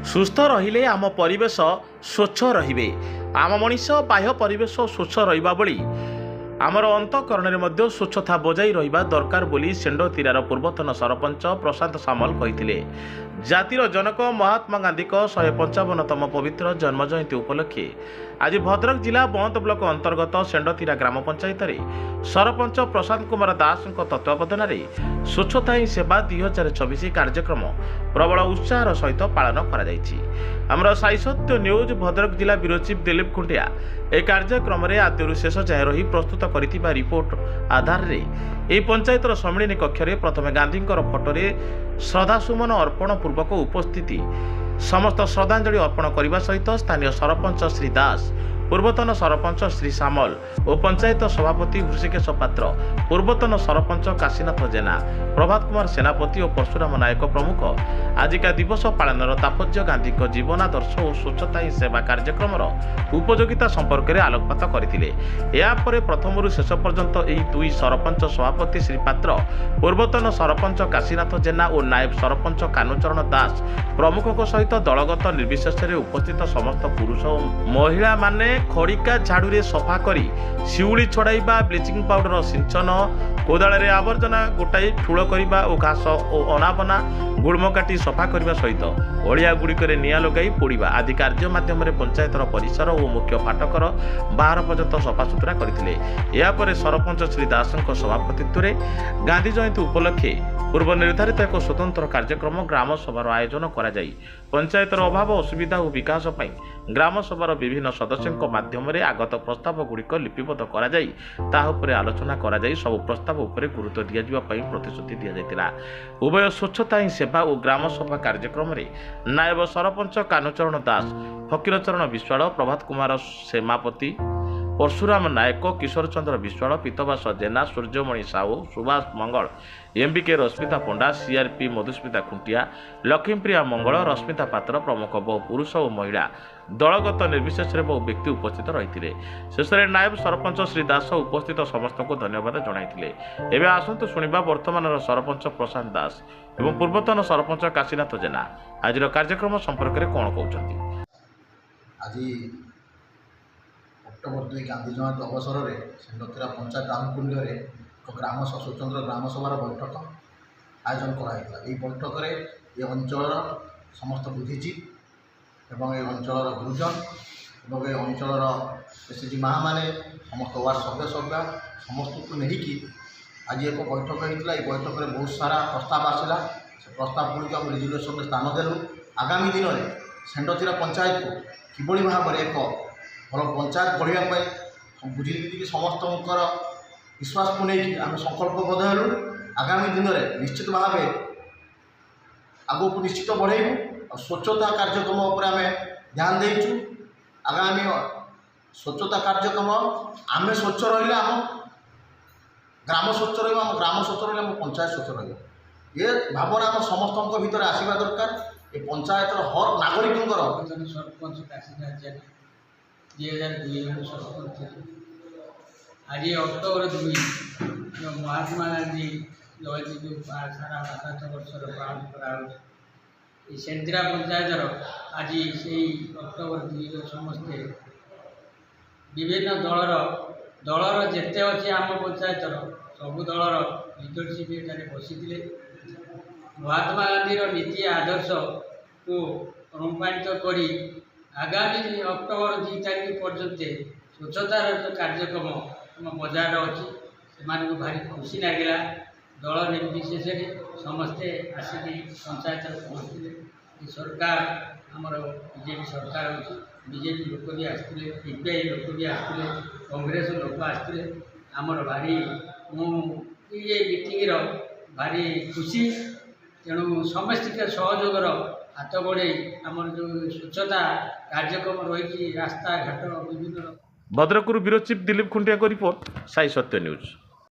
ସୁସ୍ଥ ରହିଲେ ଆମ ପରିବେଶ ସ୍ୱଚ୍ଛ ରହିବେ। ଆମ ମଣିଷ ବାହ୍ୟ ପରିବେଶ ସ୍ୱଚ୍ଛ ରହିବା ଭଳି ଆମର ଅନ୍ତଃକରଣରେ ମଧ୍ୟ ସ୍ୱଚ୍ଛତା ବଜାଇ ରହିବା ଦରକାର ବୋଲି ସେଣ୍ଡତିରାର ପୂର୍ବତନ ସରପଞ୍ଚ ପ୍ରଶାନ୍ତ ସାମଲ କହିଥିଲେ। ଜାତିର ଜନକ ମହାତ୍ମା ଗାନ୍ଧୀଙ୍କ 155ତମ ପବିତ୍ର ଜନ୍ମ ଜୟନ୍ତୀ ଉପଲକ୍ଷେ ଆଜି ଭଦ୍ରକ ଜିଲ୍ଲା ବନ୍ତ ବ୍ଲକ ଅନ୍ତର୍ଗତ ସେଣ୍ଡତିରା ଗ୍ରାମ ପଞ୍ଚାୟତରେ ସରପଞ୍ଚ ପ୍ରଶାନ୍ତ କୁମାର ଦାସଙ୍କ ତତ୍ତ୍ୱାବଧାନରେ ସ୍ୱଚ୍ଛତା ହିଁ ସେବା 2024 କାର୍ଯ୍ୟକ୍ରମ ପ୍ରବଳ ଉତ୍ସାହର ସହିତ ପାଳନ କରାଯାଇଛି। ଆମର ସାଇସତ୍ୟ ନ୍ୟୁଜ୍ ଭଦ୍ରକ ଜିଲ୍ଲା ବ୍ୟୁରୋ ଚିଫ୍ ଦିଲ୍ଲୀପ ଖୁଣ୍ଟିଆ ଏହି କାର୍ଯ୍ୟକ୍ରମରେ ଆଦ୍ୟରୁ ଶେଷ ଯାଏଁ ରହି ପ୍ରସ୍ତୁତ କରିଥିବା ରିପୋର୍ଟ ଆଧାରରେ ଏହି ପଞ୍ଚାୟତର ସମ୍ମିଳନୀ କକ୍ଷରେ ପ୍ରଥମେ ଗାନ୍ଧୀଙ୍କର ଫଟୋରେ ଶ୍ରଦ୍ଧାସୁମନ ଅର୍ପଣ ପୂର୍ବକ ଉପସ୍ଥିତି ସମସ୍ତ ଶ୍ରଦ୍ଧାଞ୍ଜଳି ଅର୍ପଣ କରିବା ସହିତ ସ୍ଥାନୀୟ ସରପଞ୍ଚ ଶ୍ରୀ ଦାସ, ପୂର୍ବତନ ସରପଞ୍ଚ ଶ୍ରୀ ସାମଲ ଓ ପଞ୍ଚାୟତ ସଭାପତି ହୃଷିକେଶ ପାତ୍ର, ପୂର୍ବତନ ସରପଞ୍ଚ କାଶୀନାଥ ଜେନା, ପ୍ରଭାତ କୁମାର ସେନାପତି ଓ ପରଶୁରାମ ନାୟକ ପ୍ରମୁଖ ଆଜିକା ଦିବସ ପାଳନର ତାତ୍ପର୍ଯ୍ୟ, ଗାନ୍ଧୀଙ୍କ ଜୀବନାଦର୍ଶ ଓ ସ୍ୱଚ୍ଛତା ହିଁ ସେବା କାର୍ଯ୍ୟକ୍ରମର ଉପଯୋଗିତା ସମ୍ପର୍କରେ ଆଲୋକପାତ କରିଥିଲେ। ଏହାପରେ ପ୍ରଥମରୁ ଶେଷ ପର୍ଯ୍ୟନ୍ତ ଏହି ଦୁଇ ସରପଞ୍ଚ ସଭାପତି ଶ୍ରୀ ପାତ୍ର, ପୂର୍ବତନ ସରପଞ୍ଚ କାଶୀନାଥ ଜେନା ଓ ନାୟବ ସରପଞ୍ଚ କାହ୍ନୁଚରଣ ଦାସ ପ୍ରମୁଖଙ୍କ ସହିତ ଦଳଗତ ନିର୍ବିଶେଷରେ ଉପସ୍ଥିତ ସମସ୍ତ ପୁରୁଷ ଓ ମହିଳାମାନେ ଖଡ଼ିକା ଝାଡ଼ୁରେ ସଫା କରି ଶିଉଳି ଛଡ଼ାଇବା, ବ୍ଲିଚିଂ ପାଉଡର ସିଞ୍ଚନ, କୋଦାଳରେ ଆବର୍ଜନା ଗୋଟାଇ ଠୁଳ କରିବା ଓ ଘାସ ଓ ଅନାବନା ଗୁଳ୍ମ କାଟି ସଫା କରିବା ସହିତ ଅଳିଆ ଗୁଡ଼ିକରେ ନିଆଁ ଲଗାଇ ପୋଡ଼ିବା ଆଦି କାର୍ଯ୍ୟ ମାଧ୍ୟମରେ ପଞ୍ଚାୟତର ପରିସର ଓ ମୁଖ୍ୟ ଫାଟକର ବାହାର ପର୍ଯ୍ୟନ୍ତ ସଫାସୁତୁରା କରିଥିଲେ। ଏହାପରେ ସରପଞ୍ଚ ଶ୍ରୀ ଦାସଙ୍କ ସଭାପତିତ୍ୱରେ ଗାନ୍ଧୀ ଜୟନ୍ତୀ ଉପଲକ୍ଷେ ପୂର୍ବ ନିର୍ଦ୍ଧାରିତ ଏକ ସ୍ୱତନ୍ତ୍ର କାର୍ଯ୍ୟକ୍ରମ ଗ୍ରାମ ସଭାର ଆୟୋଜନ କରାଯାଇ ପଞ୍ଚାୟତର ଅଭାବ ଅସୁବିଧା ଓ ବିକାଶ ପାଇଁ ଗ୍ରାମ ସଭାର ବିଭିନ୍ନ ସଦସ୍ୟଙ୍କ ମାଧ୍ୟମରେ ଆଗତ ପ୍ରସ୍ତାବ ଗୁଡ଼ିକ ଲିପିବଦ୍ଧ କରାଯାଇ ତାହା ଉପରେ ଆଲୋଚନା କରାଯାଇ ସବୁ ପ୍ରସ୍ତାବ ଉପରେ ଗୁରୁତ୍ୱ ଦିଆଯିବା ପାଇଁ ପ୍ରତିଶ୍ରୁତି ଦିଆଯାଇଥିଲା। ଉଭୟ ସ୍ୱଚ୍ଛତା ହିଁ ସେବା ଓ ଗ୍ରାମ ସଭା କାର୍ଯ୍ୟକ୍ରମରେ ନାୟବ ସରପଞ୍ଚ କାହ୍ନୁଚରଣ ଦାସ, ଫକୀରଚରଣ ବିଶ୍ୱାଳ, ପ୍ରଭାତ କୁମାର ସେନାପତି, ପରଶୁରାମ ନାୟକ, କିଶୋର ଚନ୍ଦ୍ର ବିଶ୍ୱାଳ, ପୀତବାସ ଜେନା, ସୂର୍ଯ୍ୟମଣି ସାହୁ, ସୁଭାଷ ମଙ୍ଗଳ, ଏମ୍ବିକେ ରଶ୍ମିତା ପଣ୍ଡା, ସିଆର୍ପି ମଧୁସ୍ମିତା ଖୁଣ୍ଟିଆ, ଲକ୍ଷ୍ମୀପ୍ରିୟା ମଙ୍ଗଳ, ରଶ୍ମିତା ପାତ୍ର ପ୍ରମୁଖ ବହୁ ପୁରୁଷ ଓ ମହିଳା ଦଳଗତ ନିର୍ବିଶେଷରେ ବହୁ ବ୍ୟକ୍ତି ଉପସ୍ଥିତ ରହିଥିଲେ। ଶେଷରେ ନାୟବ ସରପଞ୍ଚ ଶ୍ରୀ ଦାସ ଉପସ୍ଥିତ ସମସ୍ତଙ୍କୁ ଧନ୍ୟବାଦ ଜଣାଇଥିଲେ। ଏବେ ଆସନ୍ତୁ ଶୁଣିବା ବର୍ତ୍ତମାନର ସରପଞ୍ଚ ପ୍ରଶାନ୍ତ ଦାସ ଏବଂ ପୂର୍ବତନ ସରପଞ୍ଚ କାଶୀନାଥ ଜେନା ଆଜିର କାର୍ଯ୍ୟକ୍ରମ ସମ୍ପର୍କରେ କ'ଣ କହୁଛନ୍ତି। ଆଜି ଅକ୍ଟୋବର 2 ଗାନ୍ଧୀ ଜୟନ୍ତୀ ଅବସରରେ ସେଣ୍ଡତିରା ପଞ୍ଚାୟତ ଆନୁକୂଲ୍ୟରେ ଏକ ସ୍ୱତନ୍ତ୍ର ଗ୍ରାମ ସଭାର ବୈଠକ ଆୟୋଜନ କରାଯାଇଥିଲା। ଏହି ବୈଠକରେ ଏ ଅଞ୍ଚଳର ସମସ୍ତ ବୁଦ୍ଧିଜୀବୀ ଏବଂ ଏ ଅଞ୍ଚଳର ଗୁରୁଜନ ଏବଂ ଏ ଅଞ୍ଚଳର ଏସ୍ଏଚ୍ଜି ମାଆମାନେ, ସମସ୍ତ ୱାର୍ଡ଼ ସଭ୍ୟ ସମସ୍ତଙ୍କୁ ନେଇକି ଆଜି ଏକ ବୈଠକ ହୋଇଥିଲା। ଏହି ବୈଠକରେ ବହୁତ ସାରା ପ୍ରସ୍ତାବ ଆସିଲା। ସେ ପ୍ରସ୍ତାବ ଗୁଡ଼ିକ ଆମେ ରେଜୁଲ୍ୟୁସନରେ ସ୍ଥାନ ଦେଲୁ। ଆଗାମୀ ଦିନରେ ସେଣ୍ଡତିରା ପଞ୍ଚାୟତକୁ କିଭଳି ଭାବରେ ଏକ ଭଲ ପଞ୍ଚାୟତ ଗଢ଼ିବା ପାଇଁ ବୁଝିକି ସମସ୍ତଙ୍କର ବିଶ୍ୱାସକୁ ନେଇକି ଆମେ ସଂକଳ୍ପବଦ୍ଧ ହେଲୁ। ଆଗାମୀ ଦିନରେ ନିଶ୍ଚିତ ଭାବେ ଆଗକୁ ନିଶ୍ଚିତ ବଢ଼େଇବୁ। ଆଉ ସ୍ୱଚ୍ଛତା କାର୍ଯ୍ୟକ୍ରମ ଉପରେ ଆମେ ଧ୍ୟାନ ଦେଇଛୁ। ଆଗାମୀ ସ୍ୱଚ୍ଛତା କାର୍ଯ୍ୟକ୍ରମ ଆମେ ସ୍ୱଚ୍ଛ ରହିଲେ ଆମ ଗ୍ରାମ ସ୍ୱଚ୍ଛ ରହିବ, ଆମ ଗ୍ରାମ ସ୍ୱଚ୍ଛ ରହିଲେ ଆମ ପଞ୍ଚାୟତ ସ୍ୱଚ୍ଛ ରହିବ। ଏ ଭାବନା ଆମ ସମସ୍ତଙ୍କ ଭିତରେ ଆସିବା ଦରକାର। ଏ ପଞ୍ଚାୟତର ହର ନାଗରିକଙ୍କର ସରପଞ୍ଚ କାଶୀନାଥ ଜେନା 2002 ସରପଞ୍ଚ ଥିଲେ। ଆଜି ଅକ୍ଟୋବର 2 ମହାତ୍ମା ଗାନ୍ଧୀ ଜୟନ୍ତୀ ଯେଉଁ ସାରା ଭାରତ ବର୍ଷର ପାଳନ କରାଯାଉଛି, ଏ ସେଣ୍ଡତିରା ପଞ୍ଚାୟତର ଆଜି ସେଇ ଅକ୍ଟୋବର 2 ସମସ୍ତେ ବିଭିନ୍ନ ଦଳର ଯେତେ ଅଛି ଆମ ପଞ୍ଚାୟତର ସବୁ ଦଳର ଲିଡରସିପ୍ ଏଠାରେ ବସିଥିଲେ। ମହାତ୍ମା ଗାନ୍ଧୀର ନୀତି ଆଦର୍ଶକୁ ଅନୁପ୍ରାଣିତ କରି ଆଗାମୀ ଅକ୍ଟୋବର 2 ତାରିଖ ପର୍ଯ୍ୟନ୍ତ ସ୍ୱଚ୍ଛତାର କାର୍ଯ୍ୟକ୍ରମ ଆମ ବଜାରରେ ଅଛି। ସେମାନଙ୍କୁ ଭାରି ଖୁସି ଲାଗିଲା। ଦଳ ନିର୍ବିଶେଷରେ ସମସ୍ତେ ଆସିକି ପଞ୍ଚାୟତରେ ପହଞ୍ଚିଲେ। ଏ ସରକାର ଆମର ବିଜେପି ସରକାର ଅଛି। ବିଜେପି ଲୋକ ବି ଆସିଥିଲେ, ସିପିଆଇ ଲୋକ ବି ଆସିଥିଲେ, କଂଗ୍ରେସ ଲୋକ ଆସିଥିଲେ। ଆମର ଭାରି ମୁଁ ଏ ମିଟିଂର ଭାରି ଖୁସି। ତେଣୁ ସମସ୍ତିଙ୍କ ସହଯୋଗର ହାତ ବଢ଼େଇ ଆମର ଯେଉଁ ସ୍ୱଚ୍ଛତା କାର୍ଯ୍ୟକ୍ରମ ରହିଛି, ରାସ୍ତାଘାଟ ବିଭିନ୍ନ। ଭଦ୍ରକରୁ ବ୍ୟୁରୋ ଚିଫ୍ ଦିଲ୍ଲୀପ ଖୁଣ୍ଟିଆଙ୍କ ରିପୋର୍ଟ, ସାଇ ସତ୍ୟ ନ୍ୟୁଜ୍।